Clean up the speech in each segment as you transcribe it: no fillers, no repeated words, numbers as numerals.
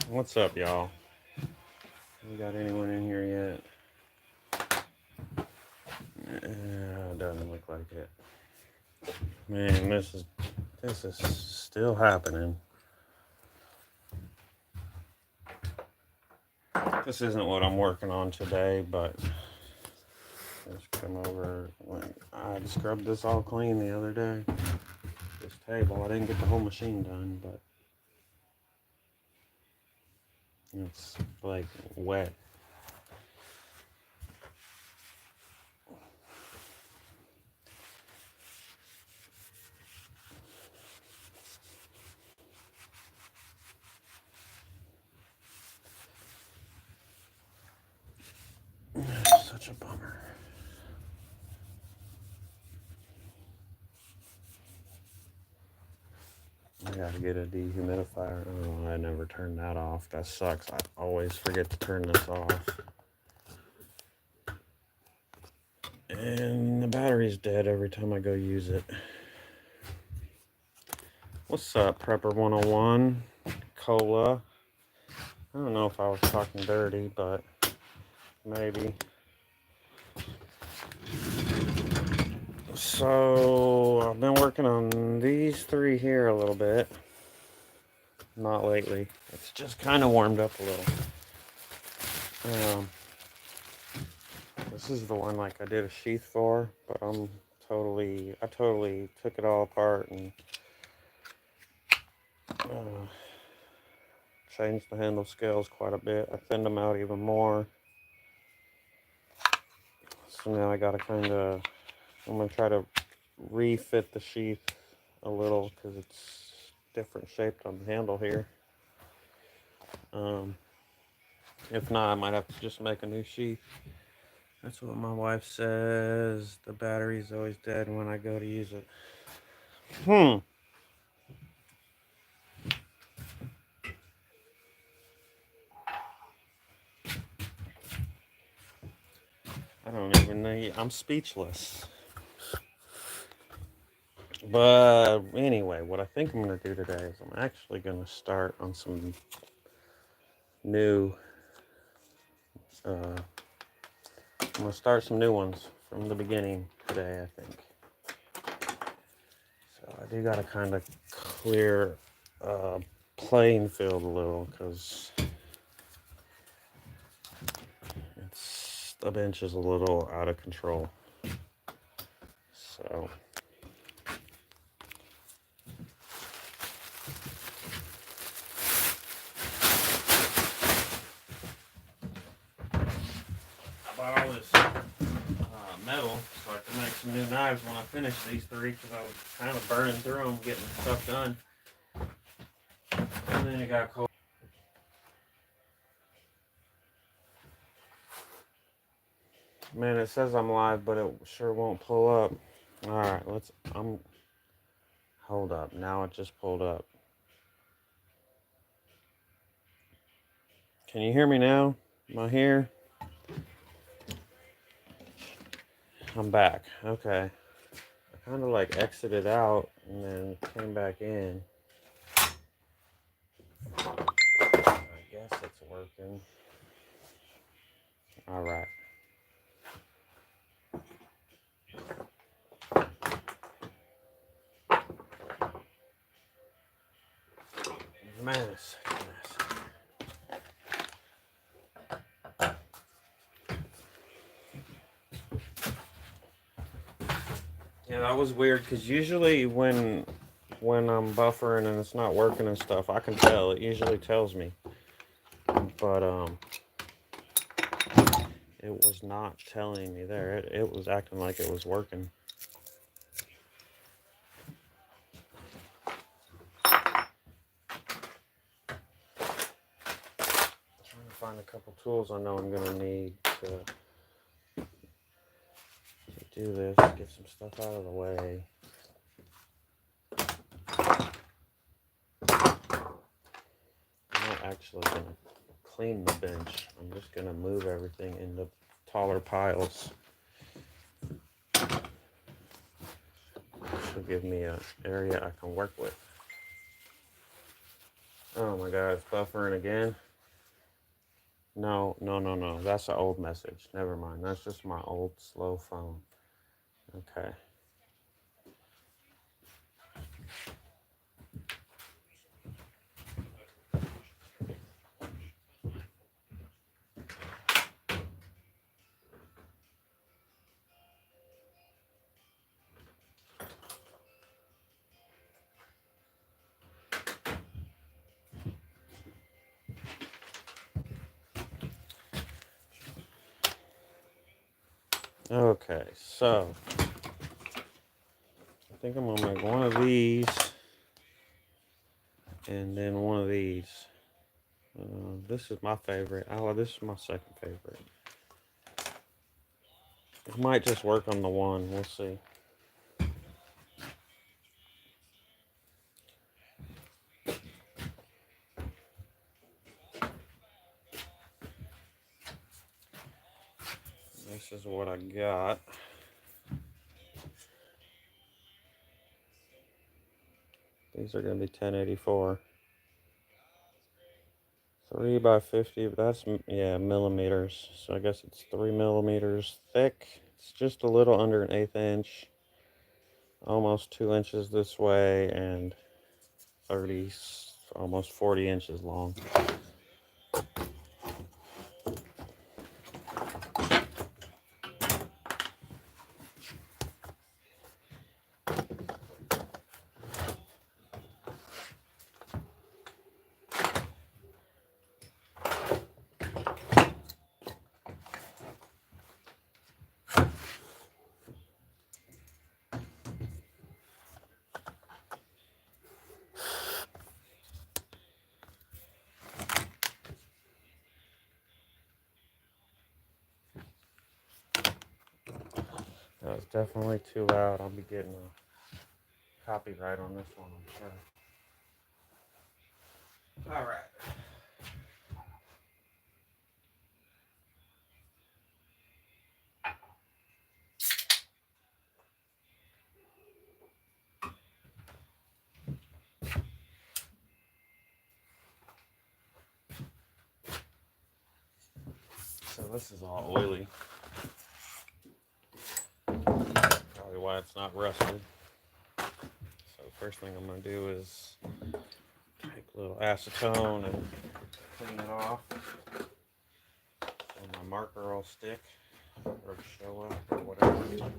What's up, y'all? We got anyone in here yet? Doesn't look like it. Man, this is still happening. This isn't what I'm working on today, but just come over. I scrubbed this all clean the other day. This table, I didn't get the whole machine done, but it's like wet. Such a bummer. I gotta get a dehumidifier. Oh, I never turned that off. That sucks. I always forget to turn this off. And the battery's dead every time I go use it. What's up, Prepper 101? Cola. I don't know if I was talking dirty, but maybe. So, I've been working on these three here a little bit. Not lately. It's just kind of warmed up a little. This is the one like I did a sheath for, but I totally took it all apart and changed the handle scales quite a bit. I thinned them out even more. So now I gotta I'm gonna try to refit the sheath a little because it's different shaped on the handle here. If not, I might have to just make a new sheath. That's what my wife says. The battery's always dead when I go to use it. I don't even know. I'm speechless. But anyway, what I think I'm going to do today is I'm actually going to start on some new, I'm going to start some new ones from the beginning today, I think. So I do got to kind of clear playing field a little because the bench is a little out of control. So I bought all this metal so I can make some new knives when I finish these three because I was kind of burning through them getting stuff done. And then it got cold. Man, it says I'm live, but it sure won't pull up. Alright, hold up. Now it just pulled up. Can you hear me now? Am I here? I'm back. Okay. I kind of like exited out and then came back in. I guess it's working. Alright. Man, it's a mess. Yeah, that was weird because usually when I'm buffering and it's not working and stuff, I can tell. It usually tells me. But it was not telling me there. It was acting like it was working. Trying to find a couple tools I know I'm gonna need to do this, get some stuff out of the way. I'm not actually gonna clean the bench. I'm just gonna move everything into taller piles. Should give me an area I can work with. Oh my god, it's buffering again. No, no, no, no. That's an old message. Never mind. That's just my old slow phone. Okay. Okay, so I think I'm gonna make one of these and then one of these. This is my favorite. Oh, this is my second favorite. It might just work on the one. We'll see. This is what I got. These are gonna be 1084. 3 by 50, but that's, yeah, millimeters. So I guess it's 3 millimeters thick. It's just a little under an eighth inch, almost 2 inches this way, and 30, almost 40 inches long. That was definitely too loud. I'll be getting a copyright on this one, I'm sure. All right. So this is all oily. Probably why it's not rusted. So the first thing I'm going to do is take a little acetone and clean it off. So my marker will stick or show up or whatever.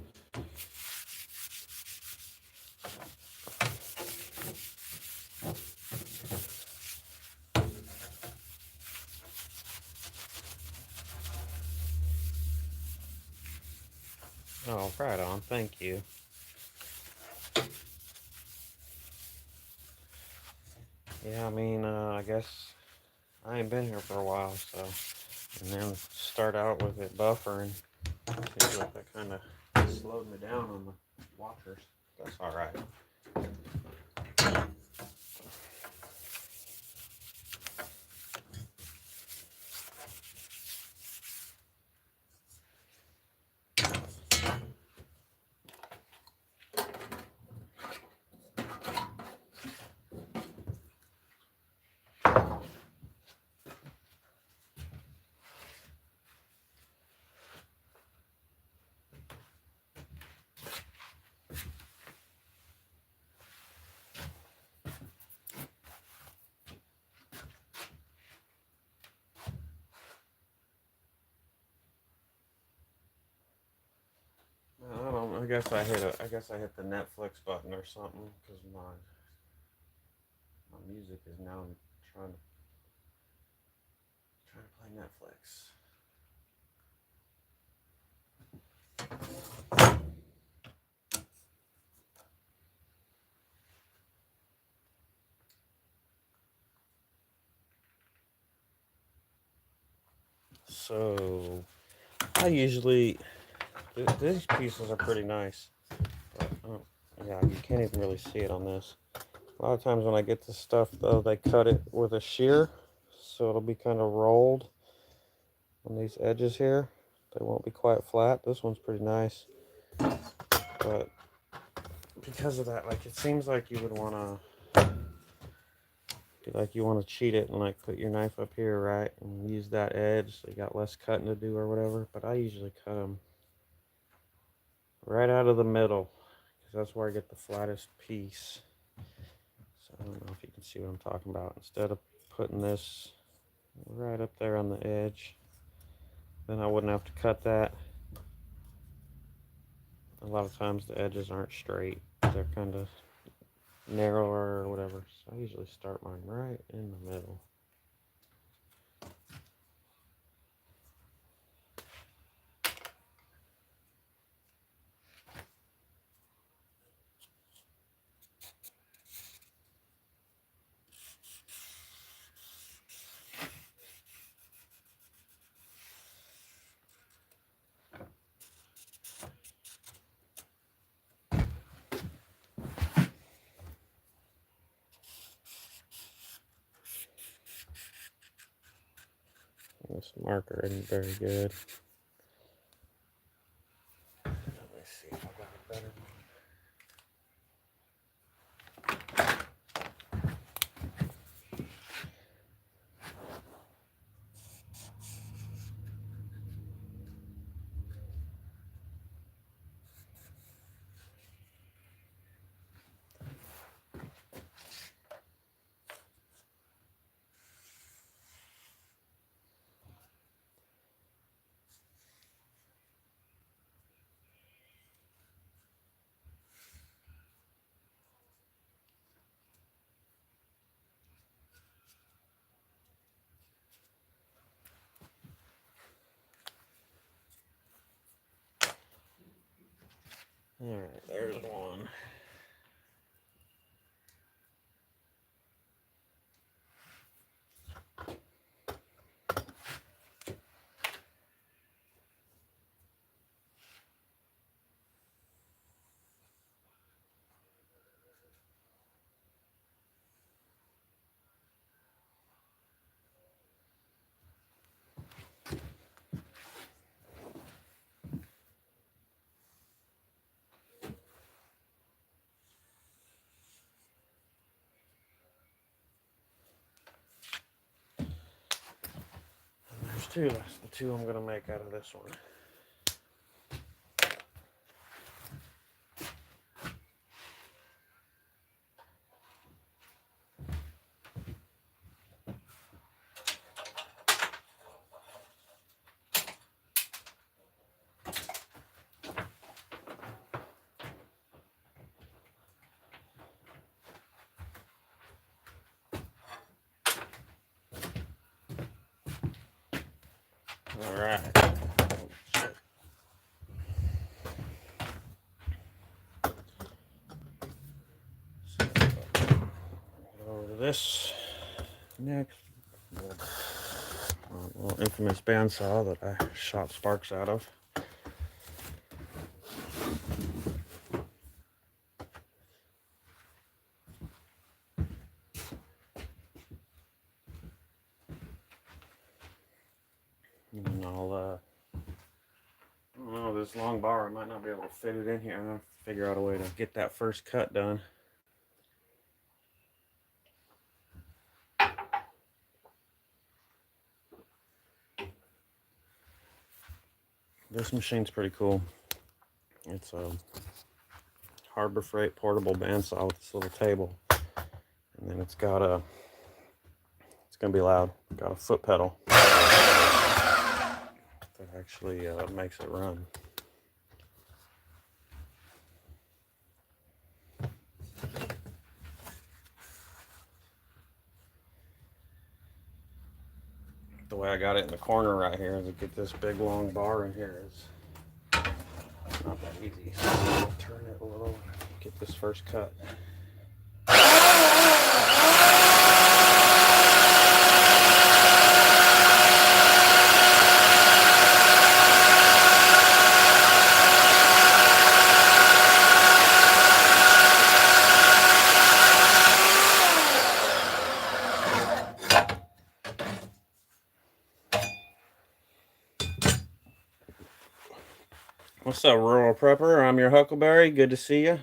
Oh, right on. Thank you. Yeah, I mean, I guess I ain't been here for a while, so. And then start out with it buffering. Seems like that kind of slowed me down on the watchers. That's alright. I don't. I guess I hit the Netflix button or something because my music is now trying to play Netflix. So I usually these pieces are pretty nice. But, yeah, you can't even really see it on this. A lot of times when I get this stuff though, they cut it with a shear, so it'll be kind of rolled on these edges here. They won't be quite flat. This one's pretty nice, but because of that, like it seems like you would want to like you want to cheat it and like put your knife up here, right, and use that edge so you got less cutting to do or whatever. But I usually cut them right out of the middle because that's where I get the flattest piece. So I don't know if you can see what I'm talking about. Instead of putting this right up there on the edge, then I wouldn't have to cut that. A lot of times the edges aren't straight. They're kind of narrower or whatever. So I usually start mine right in the middle. This marker isn't very good. Let me see if I got a better one. Alright, there's one. There's two. That's the two I'm going to make out of this one. Alright. Over to this next little infamous bandsaw that I shot sparks out of. And I'll I don't know, this long bar, I might not be able to fit it in here. I'm going to figure out a way to get that first cut done. This machine's pretty cool. It's a Harbor Freight portable bandsaw with this little table. And then it's got a, it's going to be loud, got a foot pedal that actually makes it run. The way I got it in the corner right here to get this big long bar in here is not that easy. So I'm going to turn it a little, get this first cut. What's up, Rural Prepper? I'm your Huckleberry. Good to see you.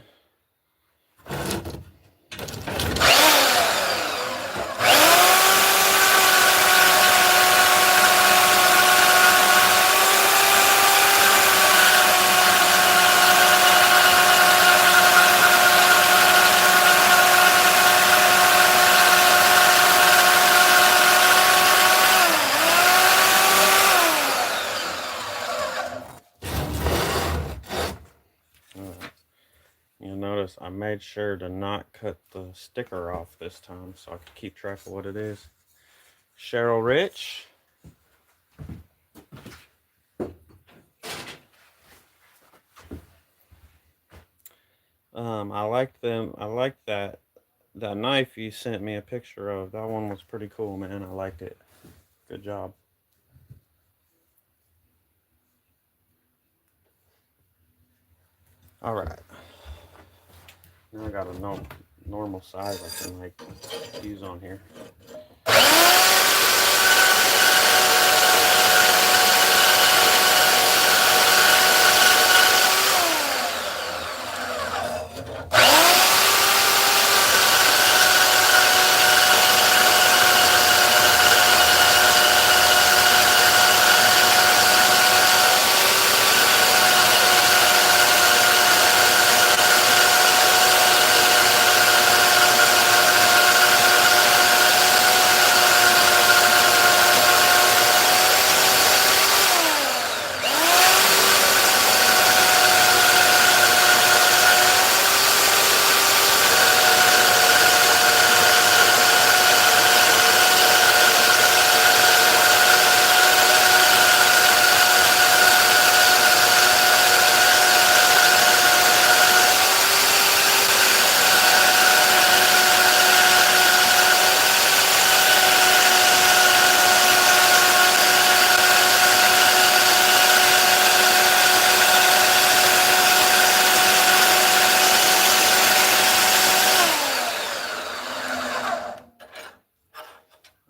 notice I made sure to not cut the sticker off this time so I could keep track of what it is. Cheryl Rich. I liked them. I liked that knife you sent me a picture of. That one was pretty cool, man. I liked it. Good job. All right. Now I got a normal size I can like use on here.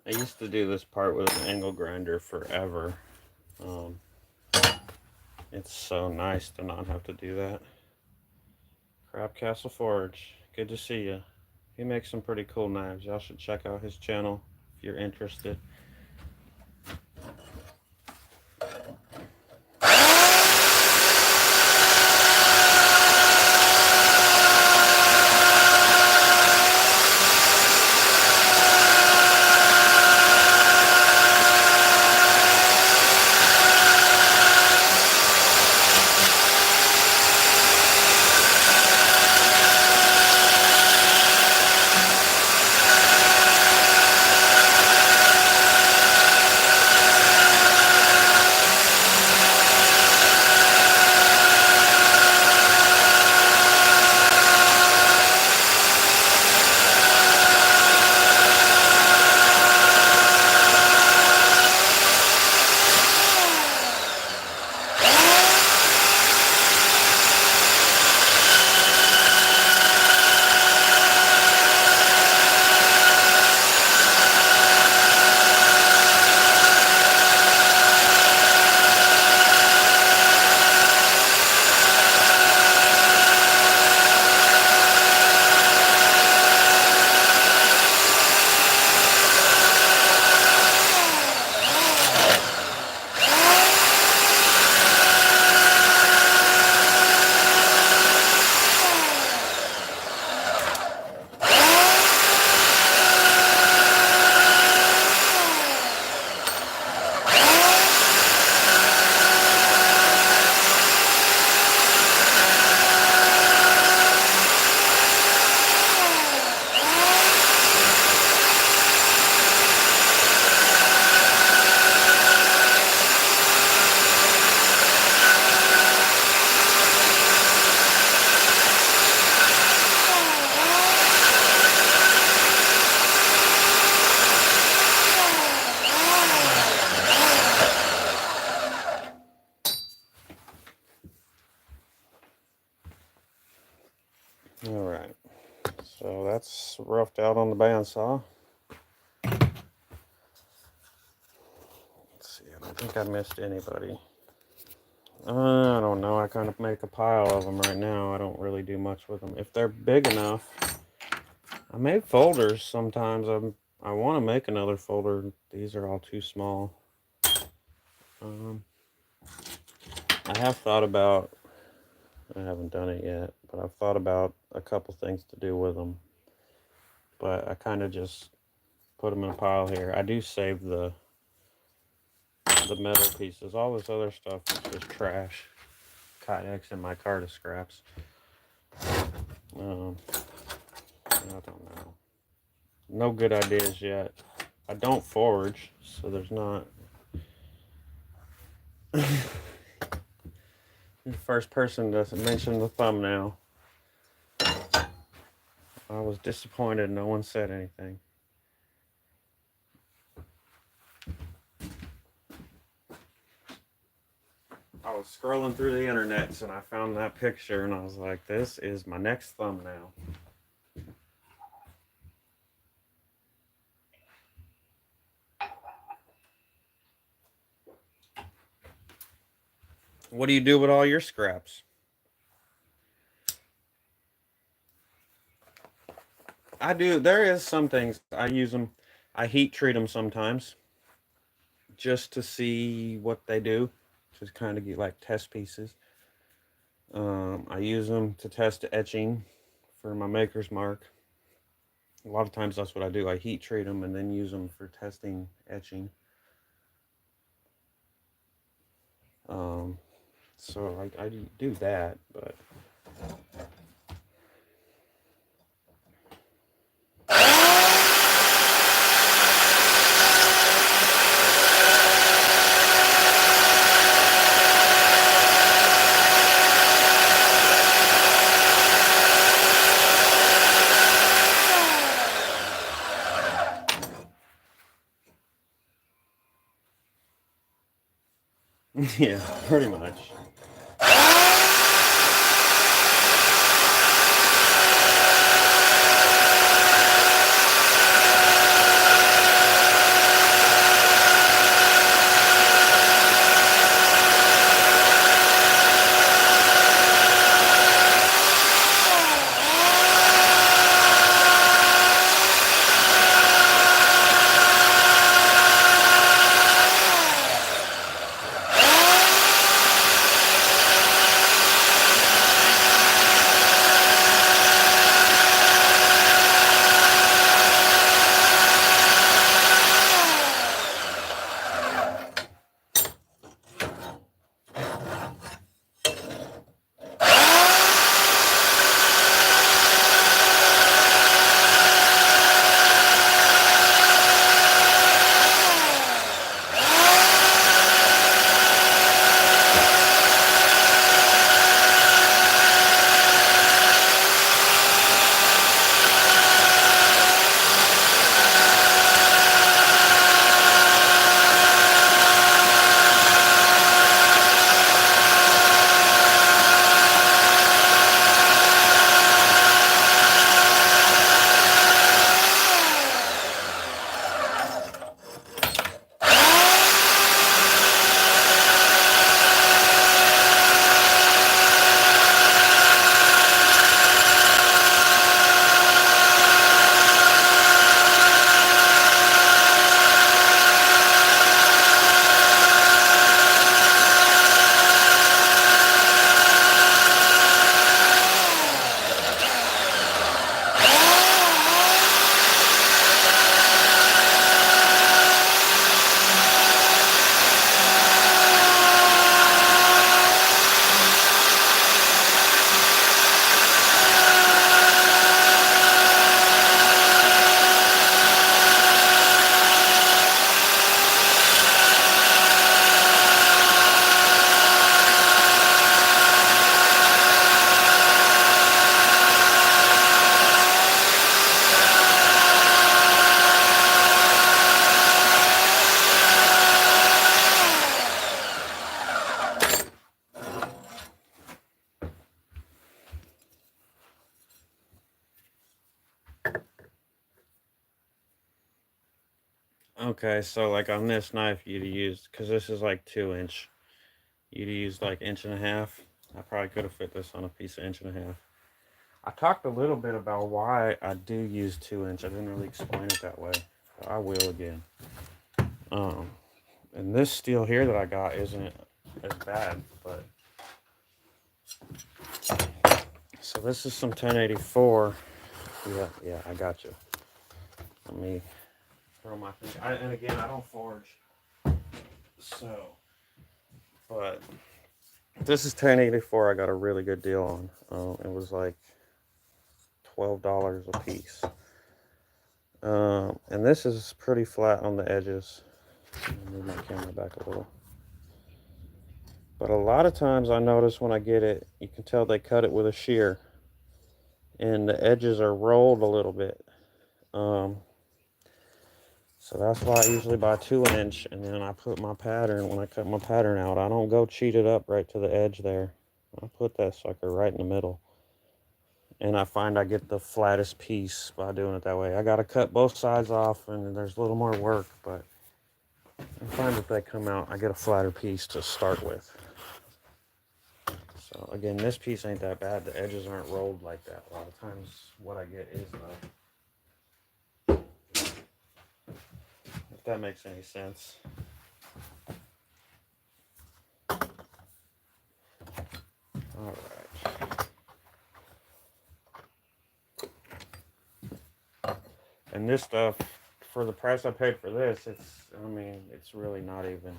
I used to do this part with an angle grinder forever. Um, it's so nice to not have to do that. Crab Castle Forge, good to see you. He makes some pretty cool knives. Y'all should check out his channel if you're interested. Alright, so that's roughed out on the bandsaw. Let's see, I don't think I missed anybody. I don't know, I kind of make a pile of them right now. I don't really do much with them. If they're big enough, I make folders sometimes. I want to make another folder. These are all too small. I have thought about, I haven't done it yet, but I've thought about a couple things to do with them. But I kind of just put them in a pile here. I do save the metal pieces. All this other stuff is just trash. Kayaks in my car to scraps. I don't know. No good ideas yet. I don't forge, so there's not. The first person to mention the thumbnail. I was disappointed no one said anything. I was scrolling through the internet and I found that picture and I was like, this is my next thumbnail. What do you do with all your scraps? I do. There is some things I use them. I heat treat them sometimes just to see what they do, to kind of get like test pieces. I use them to test etching for my maker's mark. A lot of times that's what I do. I heat treat them and then use them for testing etching. Um, so I do that, but yeah, pretty much. Okay, so like on this knife, you'd use, because this is like 2 inch, you'd use like inch and a half. I probably could have fit this on a piece of inch and a half. I talked a little bit about why I do use 2 inch. I didn't really explain it that way. I will again. Um, and this steel here that I got isn't as bad, but so this is some 1084. Yeah, I got you. Let me throw my thing. And again, I don't forge, so but this is 1084. I got a really good deal on. It was like $12 a piece. And this is pretty flat on the edges. Let me move my camera back a little. But a lot of times I notice when I get it, you can tell they cut it with a shear. And the edges are rolled a little bit. So that's why I usually buy 2" and then I put my pattern, when I cut my pattern out, I don't go cheat it up right to the edge there. I put that sucker right in the middle. And I find I get the flattest piece by doing it that way. I got to cut both sides off and there's a little more work, but I find that they come out, I get a flatter piece to start with. So again, this piece ain't that bad. The edges aren't rolled like that. A lot of times what I get is if that makes any sense. All right. And this stuff, for the price I paid for this, it's really not even,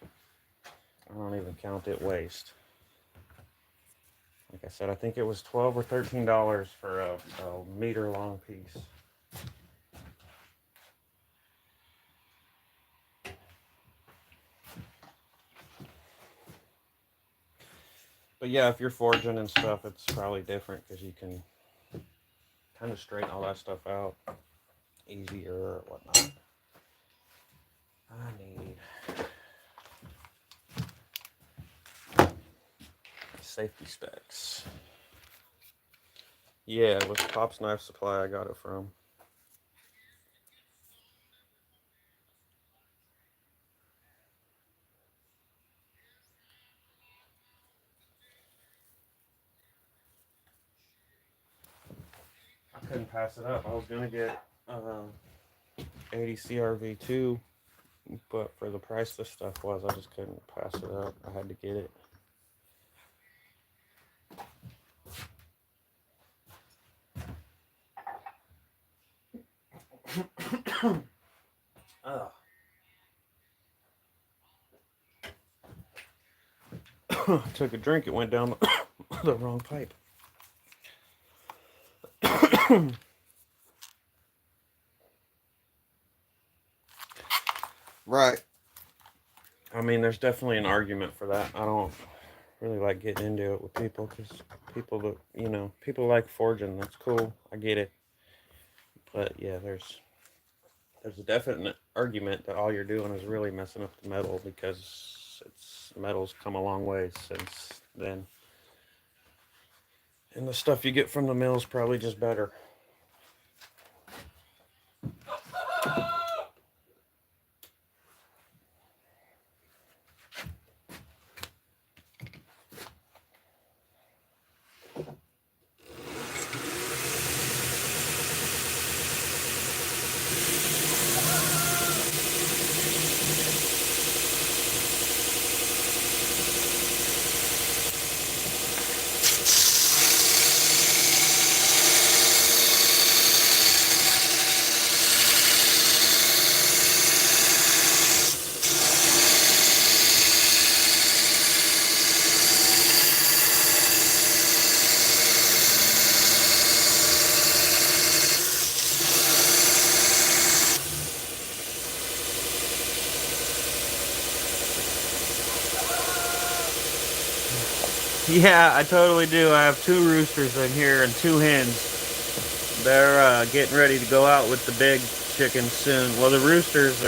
I don't even count it waste. Like I said, I think it was $12 or $13 for a meter long piece. But yeah, if you're forging and stuff, it's probably different because you can kind of straighten all that stuff out easier or whatnot. I need safety specs. Yeah, it was Pop's Knife Supply I got it from. I couldn't pass it up. I was gonna get 80 CRV2, but for the price this stuff was, I just couldn't pass it up. I had to get it. I took a drink, it went down the wrong pipe. Right. I mean, there's definitely an argument for that. I don't really like getting into it with people because people like forging. That's cool. I get it. But yeah, there's a definite argument that all you're doing is really messing up the metal because metal's come a long way since then. And the stuff you get from the mill is probably just better. Yeah, I totally do. I have 2 roosters in here and 2 hens. They're getting ready to go out with the big chickens soon. Well, the roosters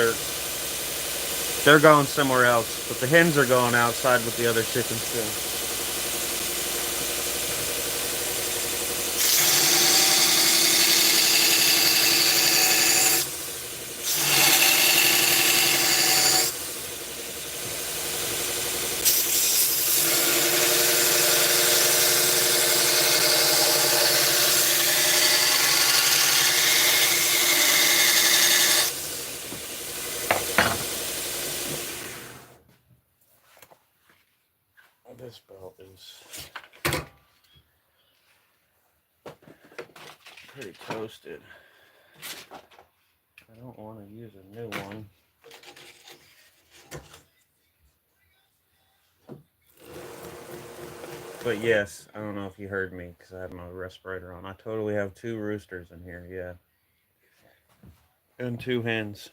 they're going somewhere else, but the hens are going outside with the other chickens soon. This belt is pretty toasted. I don't want to use a new one. But yes, I don't know if you heard me because I had my respirator on. I totally have two roosters in here, yeah. And two hens.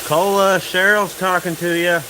Cola, Cheryl's talking to you.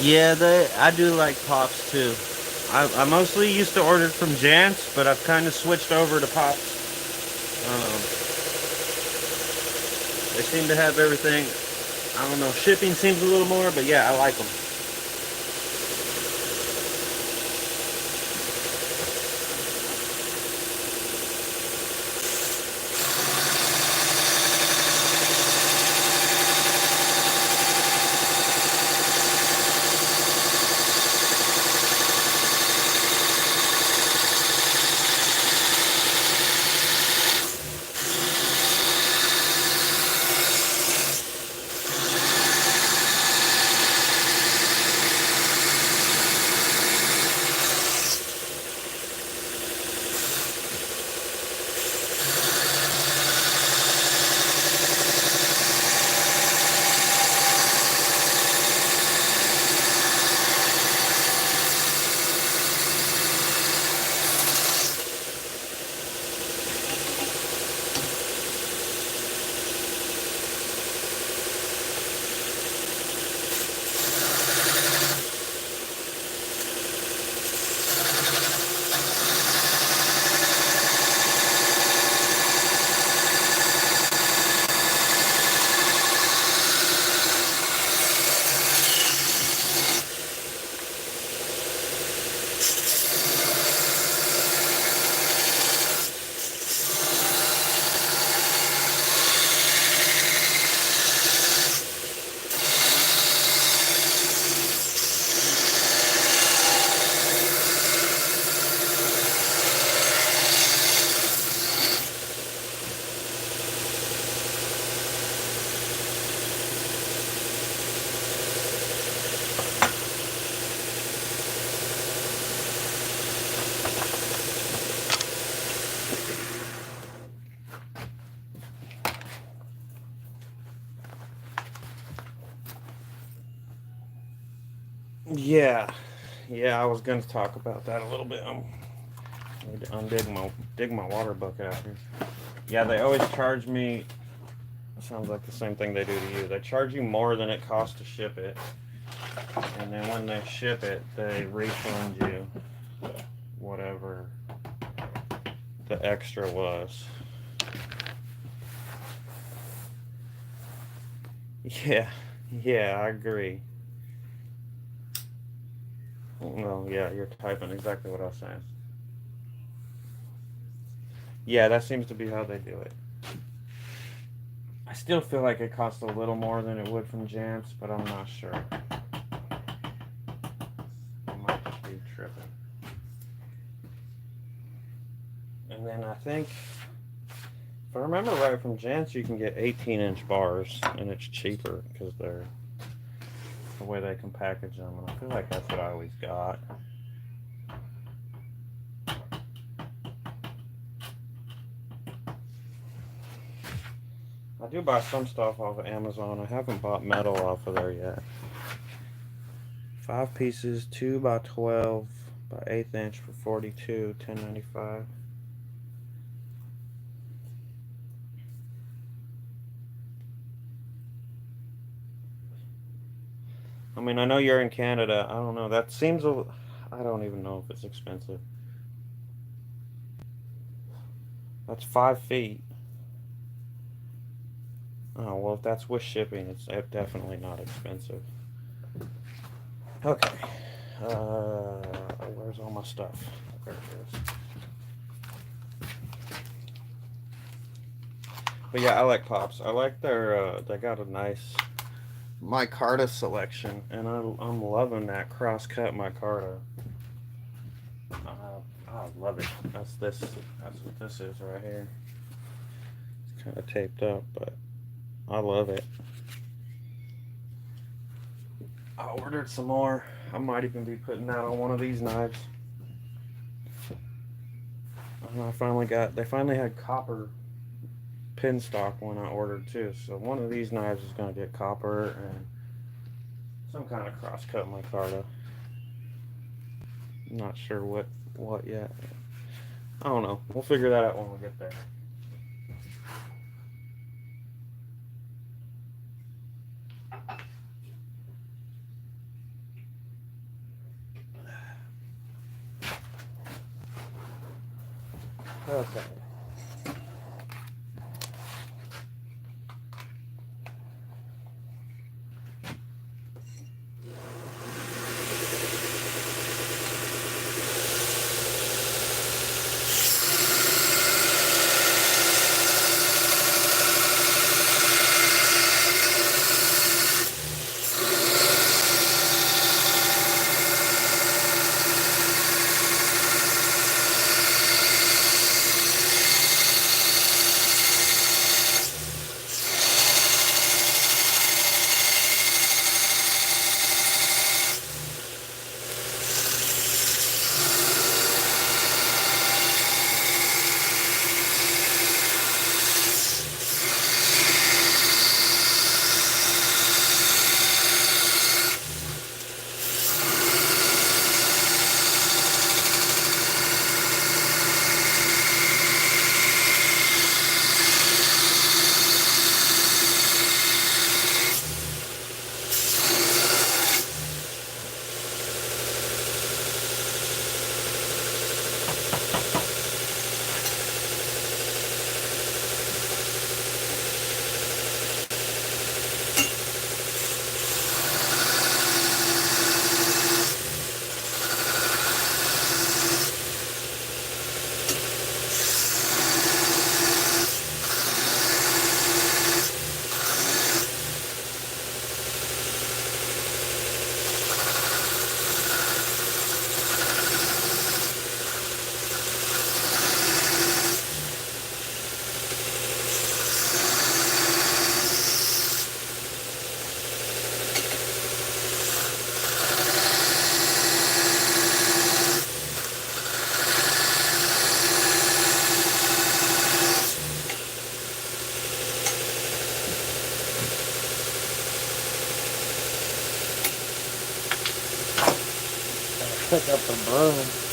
Yeah, I do like pops too. I mostly used to order from Jant's, but I've kind of switched over to pops. They seem to have everything. I don't know, shipping seems a little more, but yeah, I like them. Yeah, yeah, I was gonna talk about that a little bit. I need to dig my water bucket out here. Yeah, they always charge me. Sounds like the same thing they do to you. They charge you more than it costs to ship it, and then when they ship it, they refund you whatever the extra was. Yeah, yeah, I agree. Well, yeah, you're typing exactly what I was saying. Yeah, that seems to be how they do it. I still feel like it costs a little more than it would from Jamps, but I'm not sure. I might just be tripping. And then I think, if I remember right from Jamps, you can get 18-inch bars, and it's cheaper because they're the way they can package them. And I feel like that's what I always got. I do buy some stuff off of Amazon. I haven't bought metal off of there yet. 5 pieces, 2 by 12 by 1/8 inch for 42, 10.95. I mean, I know you're in Canada. I don't know. That seems a. I don't even know if it's expensive. That's 5 feet. Oh well, if that's with shipping, it's definitely not expensive. Okay. Where's all my stuff? There it is. But yeah, I like Pops. I like their. They got a nice micarta selection, and I'm loving that cross cut micarta. I love it. That's this. That's what this is right here. It's kind of taped up, but I love it. I ordered some more. I might even be putting that on one of these knives. I finally got. They finally had copper pin stock when I ordered too. So one of these knives is gonna get copper and some kind of cross cut micarta. Not sure what yet. I don't know. We'll figure that out when we get there. Okay. pick up the broom.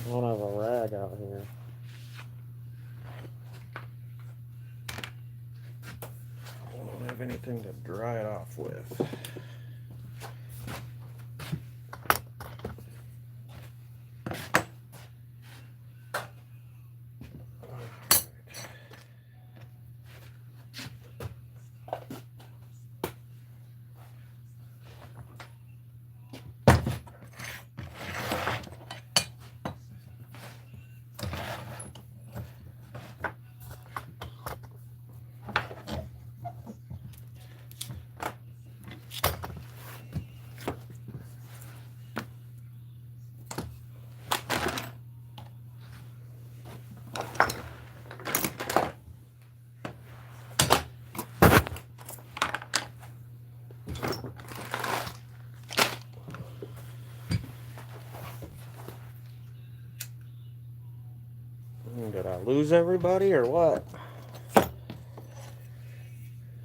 I don't have a rag out here. I don't have anything to dry it off with. Did I lose everybody or what?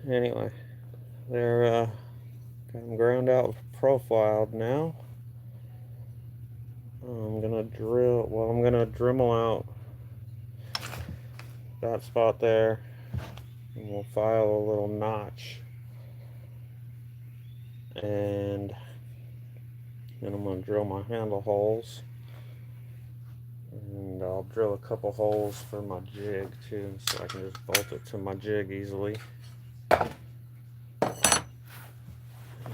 Anyway, they're got them ground out, profiled now. I'm gonna drill. Well, I'm gonna Dremel out that spot there, and we'll file a little notch, and then I'm gonna drill my handle holes, and I'll drill a couple holes for my jig too, so I can just bolt it to my jig easily.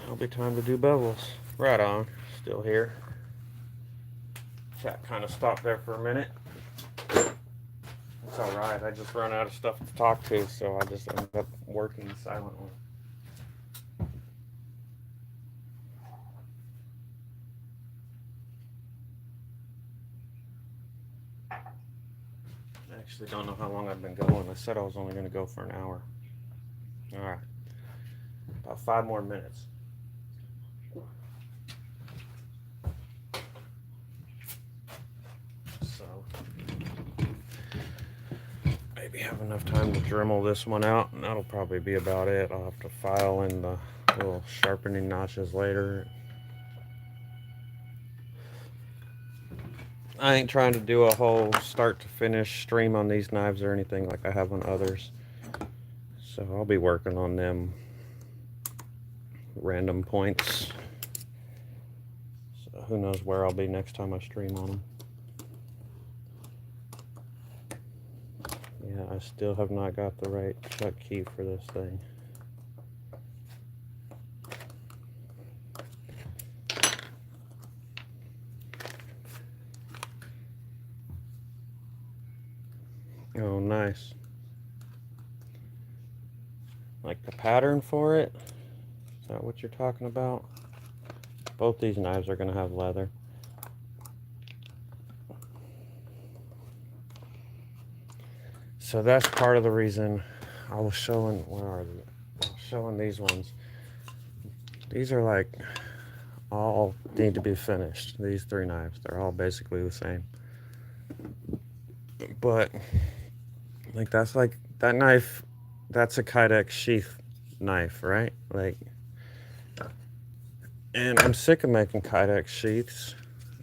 It'll be time to do bevels. Right on. Still here. Chat kind of stopped there for a minute. It's alright. I just run out of stuff to talk to, so I just end up working silently. I actually don't know how long I've been going. I said I was only going to go for an hour. Alright. About 5 more minutes. So, maybe have enough time to Dremel this one out, and that'll probably be about it. I'll have to file in the little sharpening notches later. I ain't trying to do a whole start to finish stream on these knives or anything like I have on others. So I'll be working on them random points. So who knows where I'll be next time I stream on them. Yeah, I still have not got the right chuck key for this thing. Oh, nice. Like the pattern for it? Is that what you're talking about? Both these knives are going to have leather. So that's part of the reason I was showing, where are they? I was showing these ones. These are like, all need to be finished. These 3 knives, they're all basically the same. But, like that knife, that's a Kydex sheath knife, right? Like, and I'm sick of making Kydex sheaths.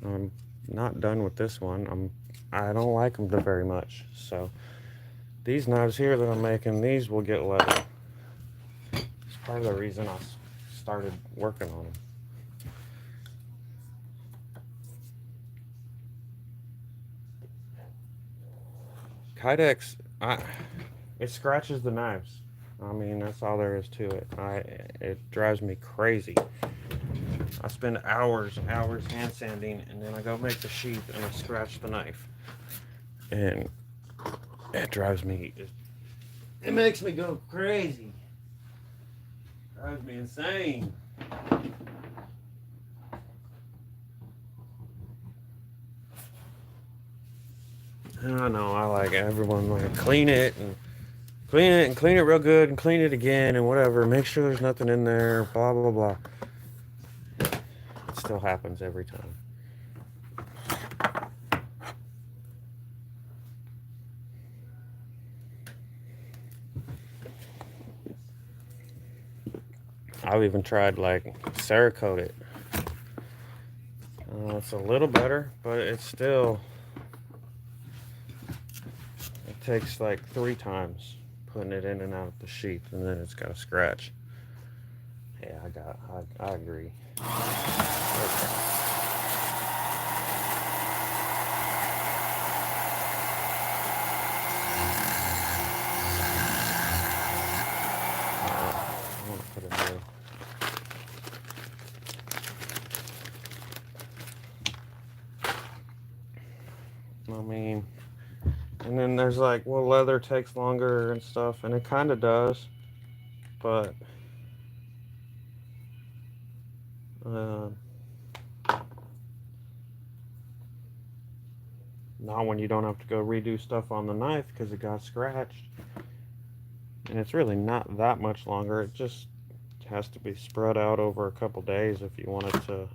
I'm not done with this one. I don't like them very much. So these knives here that I'm making, these will get leather. It's part of the reason I started working on them. Kydex, it scratches the knives. I mean, that's all there is to it. It drives me crazy. I spend hours and hours hand sanding, and then I go make the sheath and I scratch the knife. And it drives me, it makes me go crazy. It drives me insane. I know, I like everyone like clean it and clean it real good and clean it again and whatever. Make sure there's nothing in there, blah, blah, blah. It still happens every time. I've even tried like Cerakote it. It's a little better, but it's still, it takes like 3 times putting it in and out of the sheath, and then it's got a scratch. Yeah, I agree. Okay. I want to put it there. I mean, and then there's like, well, leather takes longer and stuff, and it kind of does, but not when you don't have to go redo stuff on the knife because it got scratched. And it's really not that much longer. It just has to be spread out over a couple days if you want it to,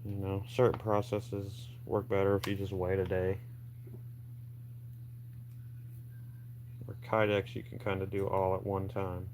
you know, certain processes work better if you just wait a day. Kydex you can kind of do all at one time.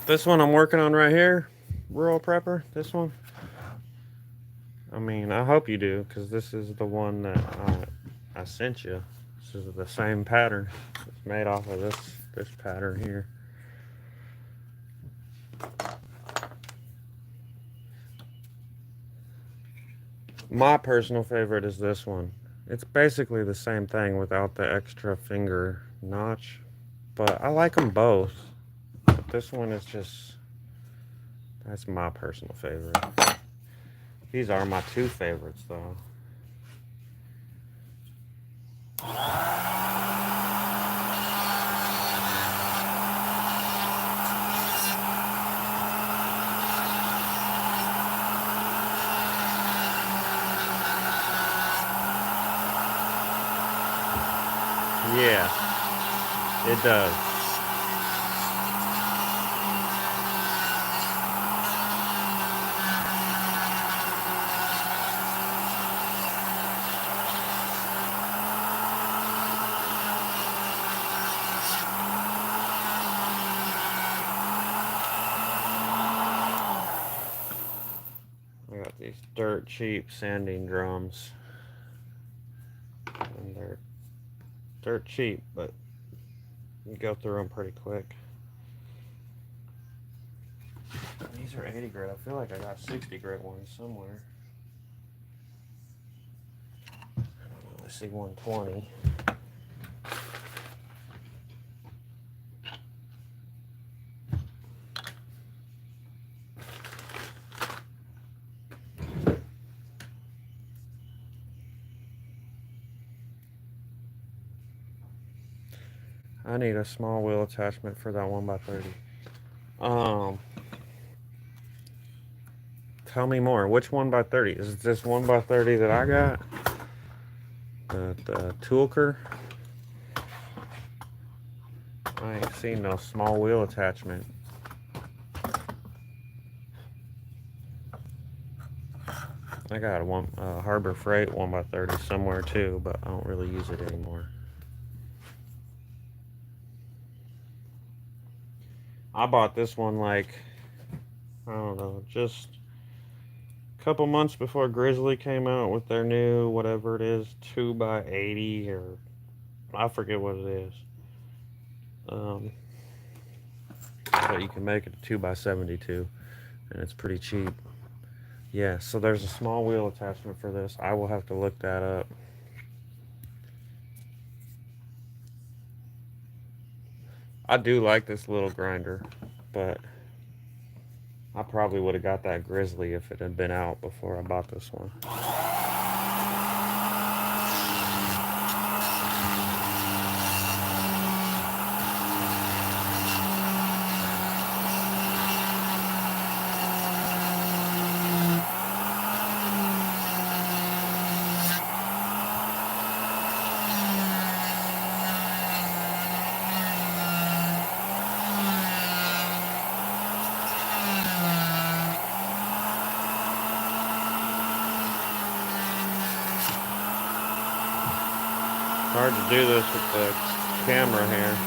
This one I'm working on right here, Rural Prepper, this one. I mean, I hope you do, because this is the one that I sent you. This is the same pattern. It's made off of this pattern here. My personal favorite is this one. It's basically the same thing without the extra finger notch, but I like them both. But this one is just, that's my personal favorite. These are my two favorites though. Yeah, it does. I got these dirt cheap sanding drums. And they're dirt cheap, but you go through them pretty quick. These are 80 grit. I feel like I got 60 grit ones somewhere. I don't know. I see 120. I need a small wheel attachment for that 1x30. Tell me more. Which 1x30? Is it this 1x30 that I got? The Toolker? I ain't seen no small wheel attachment. I got a Harbor Freight 1x30 somewhere too, but I don't really use it anymore. I bought this one like, I don't know, just a couple months before Grizzly came out with their new, whatever it is, 2x80, or I forget what it is. But you can make it a 2x72, and it's pretty cheap. Yeah, so there's a small wheel attachment for this. I will have to look that up. I do like this little grinder, but I probably would have got that Grizzly if it had been out before I bought this one. hard to do this with the camera here.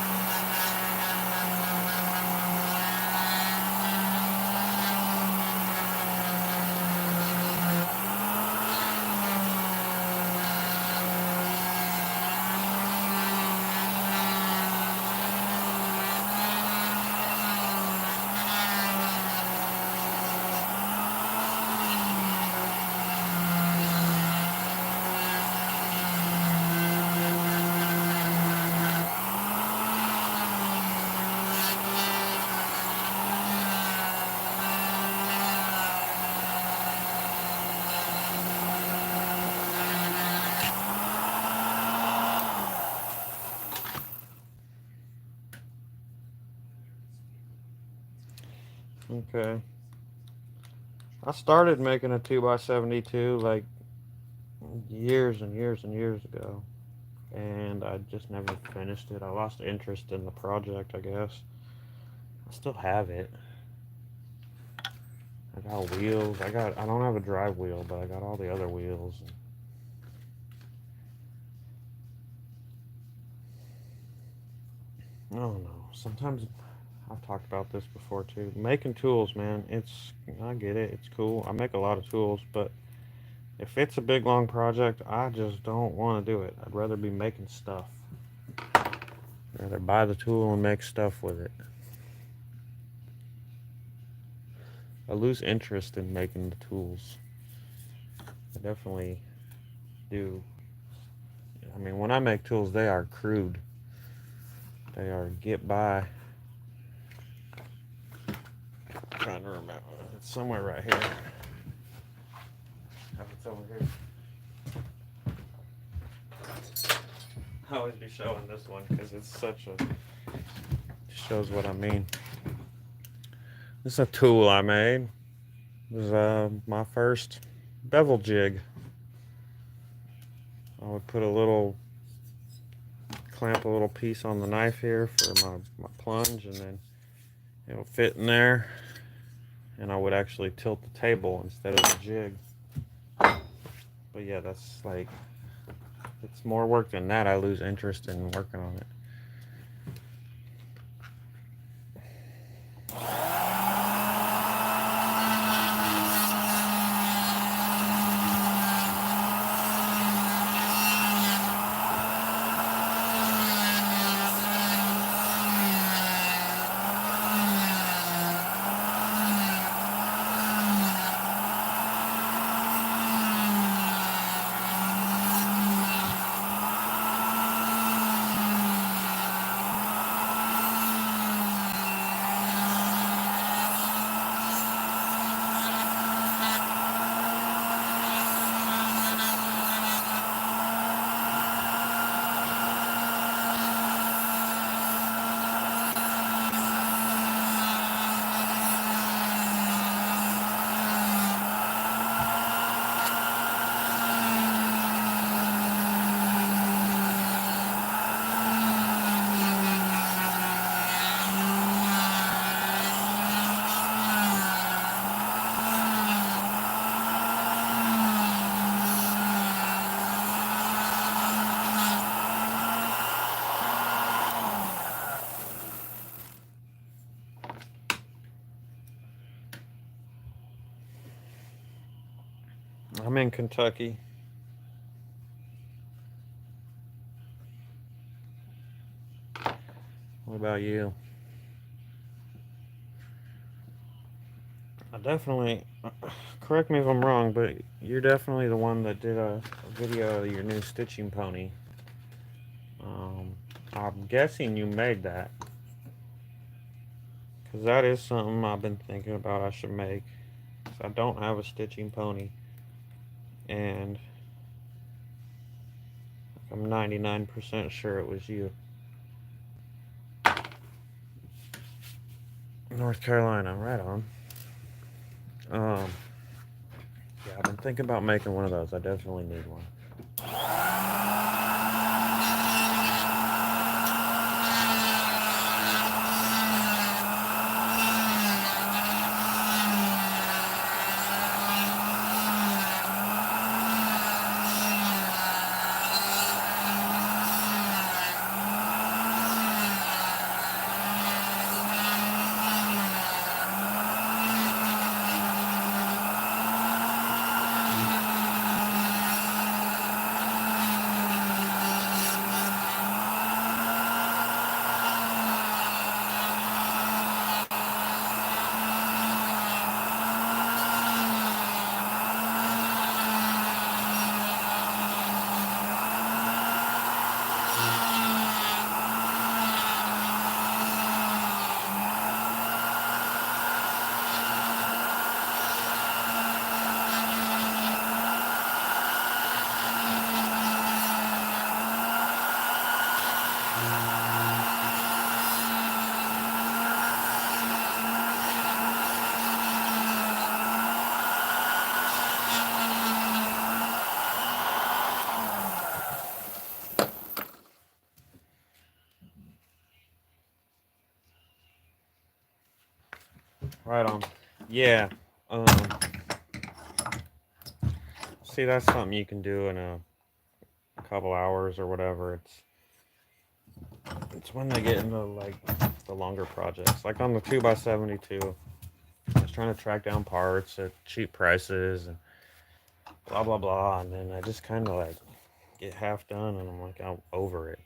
Okay. I started making a 2x72 like years and years and years ago, and I just never finished it. I lost interest in the project, I guess. I still have it. I got wheels. I don't have a drive wheel, but I got all the other wheels. I don't know. Sometimes I've talked about this before too. Making tools, man, I get it. It's cool. I make a lot of tools, but if it's a big long project, I just don't want to do it. I'd rather be making stuff. I'd rather buy the tool and make stuff with it. I lose interest in making the tools. I definitely do. I mean, when I make tools, they are crude. They are get by. I'm trying to remember. It's somewhere right here. If it's over here. I always be showing this one because it's such a. Shows what I mean. This is a tool I made. It was my first bevel jig. I would put clamp a little piece on the knife here for my plunge, and then it would fit in there, and I would actually tilt the table instead of the jig. But yeah, that's like, it's more work than that. I lose interest in working on it. I'm in Kentucky. What about you? I definitely, correct me if I'm wrong, but you're definitely the one that did a video of your new stitching pony. I'm guessing you made that, because that is something I've been thinking about I should make. 'Cause I don't have a stitching pony, and I'm 99% sure it was you. North Carolina, right on. Um, yeah, I've been thinking about making one of those. I definitely need one. Right on. Yeah. Um, See, that's something you can do in a couple hours or whatever. It's when they get into like the longer projects, like on the 2x72. I was trying to track down parts at cheap prices and blah blah blah, and then I just kind of like get half done, and I'm like, I'm over it.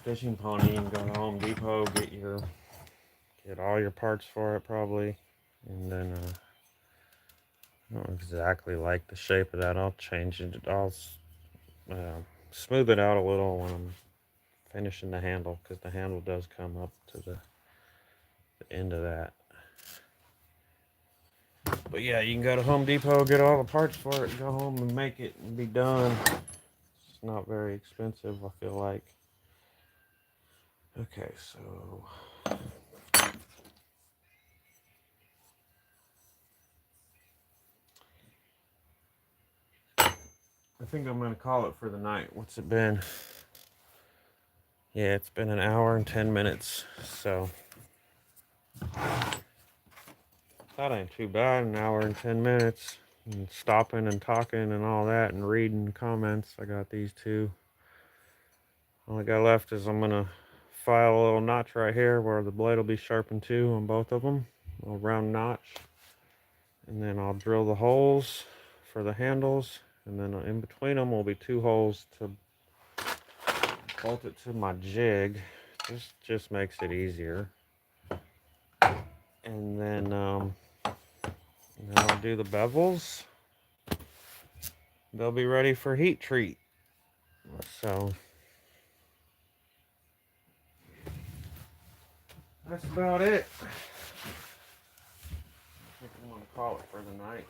Fishing pony, and go to Home Depot, get all your parts for it probably, and then I don't exactly like the shape of that. I'll change it. Uh, smooth it out a little when I'm finishing the handle, because the handle does come up to the end of that. But yeah, you can go to Home Depot, get all the parts for it, go home and make it and be done. It's not very expensive, I feel like. Okay, so I think I'm gonna call it for the night. What's it been? Yeah, it's been an hour and 10 minutes. So that ain't too bad. An hour and 10 minutes. And stopping and talking and all that and reading comments. I got these two. All I got left is I'm gonna file a little notch right here where the blade will be sharpened to on both of them. A little round notch. And then I'll drill the holes for the handles. And then in between them will be two holes to bolt it to my jig. This just makes it easier. And then I'll do the bevels. They'll be ready for heat treat. So that's about it. I think I'm gonna call it for the night.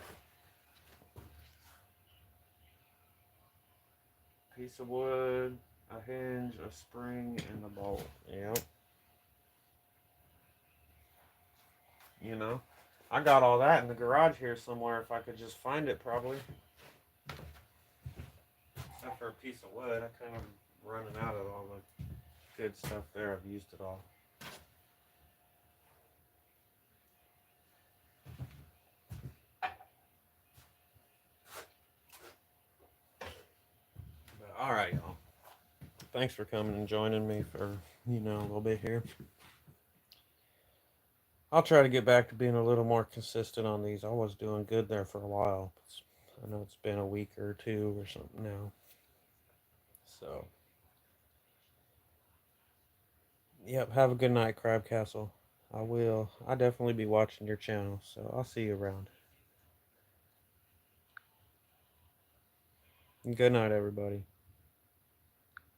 Piece of wood, a hinge, a spring, and a bolt. Yep. You know, I got all that in the garage here somewhere. If I could just find it, probably. Except for a piece of wood, I kind of running out of all the good stuff there. I've used it all. But all right, y'all. Thanks for coming and joining me for a little bit here. I'll try to get back to being a little more consistent on these. I was doing good there for a while. I know it's been a week or two or something now. So, yep, have a good night, Crab Castle. I will. I'll definitely be watching your channel, so I'll see you around. Good night, everybody.